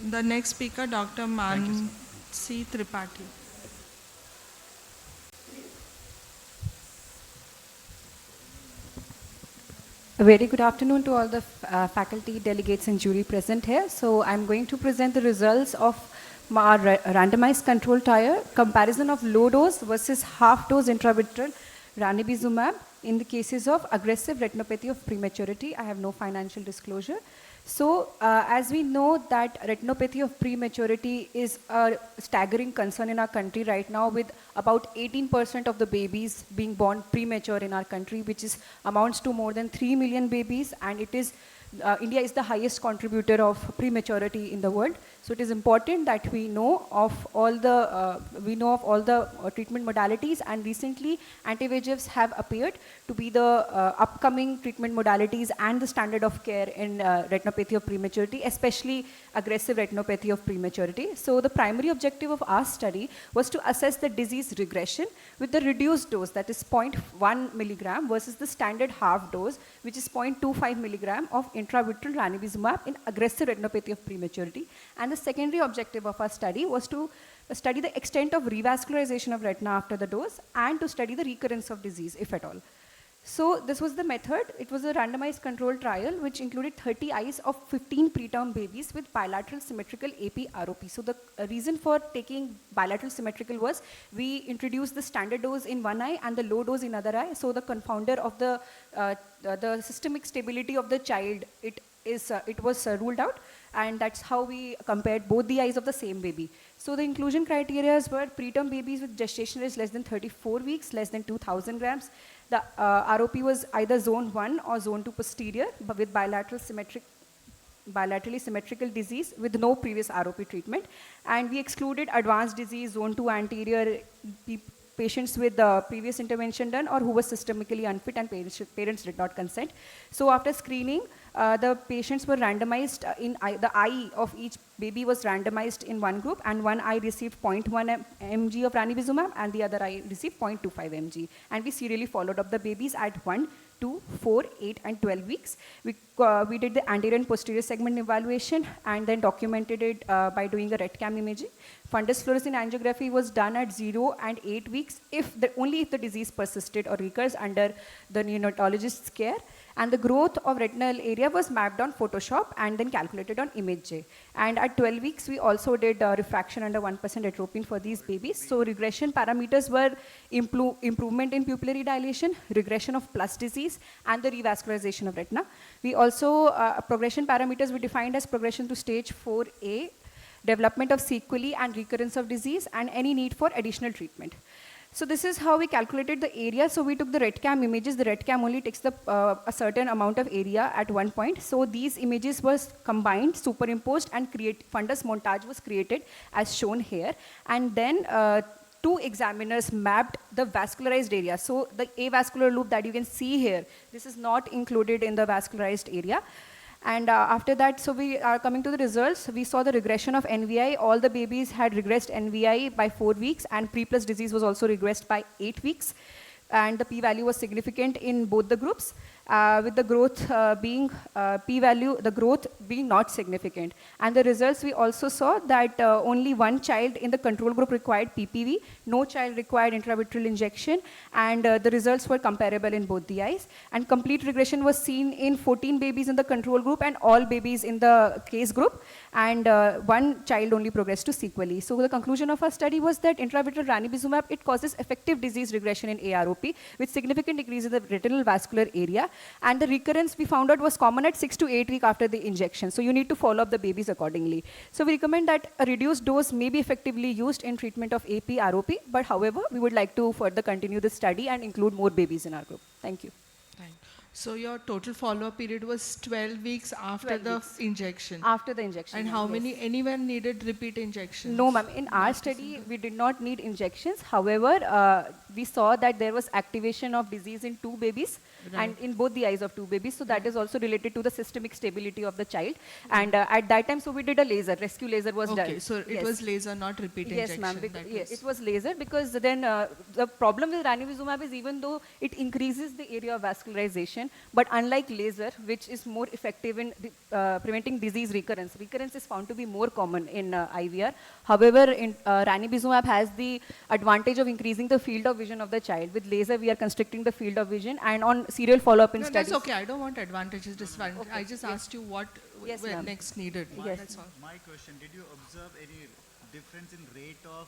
The next speaker, Dr. Mansi Tripathi. A very good afternoon to all the faculty, delegates and jury present here. So I'm going to present the results of our randomized control trial comparison of low dose versus half dose intravitreal Ranibizumab in the cases of aggressive retinopathy of prematurity. I have no financial disclosure. So as we know that retinopathy of prematurity is a staggering concern in our country right now, with about 18% of the babies being born premature in our country, which is amounts to more than 3 million babies, and it is India is the highest contributor of prematurity in the world. So it is important that we know of all the treatment modalities, and recently anti-VEGFs have appeared to be the upcoming treatment modalities and the standard of care in retinopathy of prematurity, especially aggressive retinopathy of prematurity. So the primary objective of our study was to assess the disease regression with the reduced dose, that is 0.1 milligram versus the standard half dose, which is 0.25 milligram of intravitreal ranibizumab in aggressive retinopathy of prematurity. And the secondary objective of our study was to study the extent of revascularization of retina after the dose and to study the recurrence of disease, if at all. So this was the method. It was a randomized control trial which included 30 eyes of 15 preterm babies with bilateral symmetrical AP-ROP. So the reason for taking bilateral symmetrical was we introduced the standard dose in one eye and the low dose in other eye. So the confounder of the systemic stability of the child, it was ruled out, and that's how we compared both the eyes of the same baby. So the inclusion criteria were preterm babies with gestation age less than 34 weeks, less than 2,000 grams. The ROP was either zone 1 or zone 2 posterior, but with bilaterally symmetrical disease with no previous ROP treatment. And we excluded advanced disease, zone 2 anterior, patients with previous intervention done or who was systemically unfit and parents did not consent. So after screening, the patients were randomized the eye of each baby was randomized in one group, and one eye received 0.1 mg of ranibizumab and the other eye received 0.25 mg. And we serially followed up the babies at 1, 2, 4, 8 and 12 weeks. We did the anterior and posterior segment evaluation and then documented it by doing a RET-cam imaging. Fundus fluorescein angiography was done at 0 and 8 weeks only if the disease persisted or recurs under the neonatologist's care. And the growth of retinal area was mapped on Photoshop and then calculated on ImageJ. And at 12 weeks, we also did refraction under 1% atropine for these babies. So regression parameters were improvement in pupillary dilation, regression of plus disease, and the revascularization of retina. We also, progression parameters we defined as progression to stage 4A, development of sequelae and recurrence of disease, and any need for additional treatment. So this is how we calculated the area. So we took the RET-cam images. The RET-cam only takes a certain amount of area at one point. So these images was combined, superimposed, and fundus montage was created as shown here. And then two examiners mapped the vascularized area. So the avascular loop that you can see here, this is not included in the vascularized area. And after that, so we are coming to the results. We saw the regression of NVI. All the babies had regressed NVI by 4 weeks, and pre-plus disease was also regressed by 8 weeks. And the p-value was significant in both the groups, with the growth being the growth being not significant. And the results, we also saw that only one child in the control group required PPV, no child required intravitreal injection, and the results were comparable in both the eyes. And complete regression was seen in 14 babies in the control group and all babies in the case group, and one child only progressed to sequelae. So the conclusion of our study was that intravitreal ranibizumab, it causes effective disease regression in AROP with significant decrease in the retinal vascular area, and the recurrence we found out was common at 6 to 8 weeks after the injection. So you need to follow up the babies accordingly. So we recommend that a reduced dose may be effectively used in treatment of AP-ROP, but however, we would like to further continue the study and include more babies in our group. Thank you. So your total follow-up period was 12 weeks after the injection? After the injection. And how many, anyone needed repeat injections? No, ma'am. In our study, we did not need injections. However, we saw that there was activation of disease in 2 babies. and in both the eyes of 2 babies. So that is also related to the systemic stability of the child. And at that time, so we did a laser, rescue laser was done. Okay, so it was laser, not repeat Yes, injection. ma'am. It was laser because then the problem with ranibizumab is even though it increases the area of vascularization, but unlike laser, which is more effective in preventing disease recurrence, recurrence is found to be more common in IVR. However, in ranibizumab has the advantage of increasing the field of vision of the child. With laser, we are constricting the field of vision, and on serial follow-up in No, studies. that's okay. I don't want advantages. Just one. Okay. I just asked you what Yes, were ma'am. next needed. Yes. That's all. My question, did you observe any difference in rate of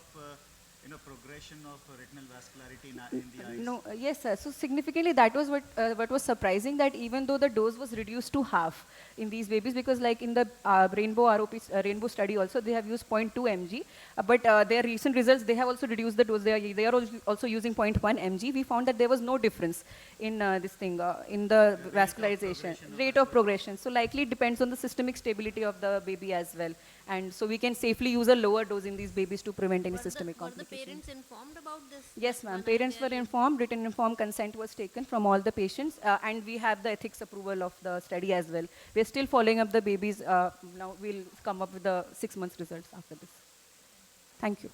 progression of retinal vascularity in the eyes? No, yes, sir. So significantly, that was what was surprising, that even though the dose was reduced to half in these babies, because like in the Rainbow ROP Rainbow study also, they have used 0.2 mg, but their recent results, they have also reduced the dose. They are also using 0.1 mg. We found that there was no difference in this thing, in the vascularization, rate of progression. So likely it depends on the systemic stability of the baby as well. And so we can safely use a lower dose in these babies to prevent any systemic Were the complications. parents informed about this? Yes, ma'am. Parents were informed, written informed consent was taken from all the patients, and we have the ethics approval of the study as well. We are still following up the babies. Now we'll come up with the 6 months results after this. Thank you.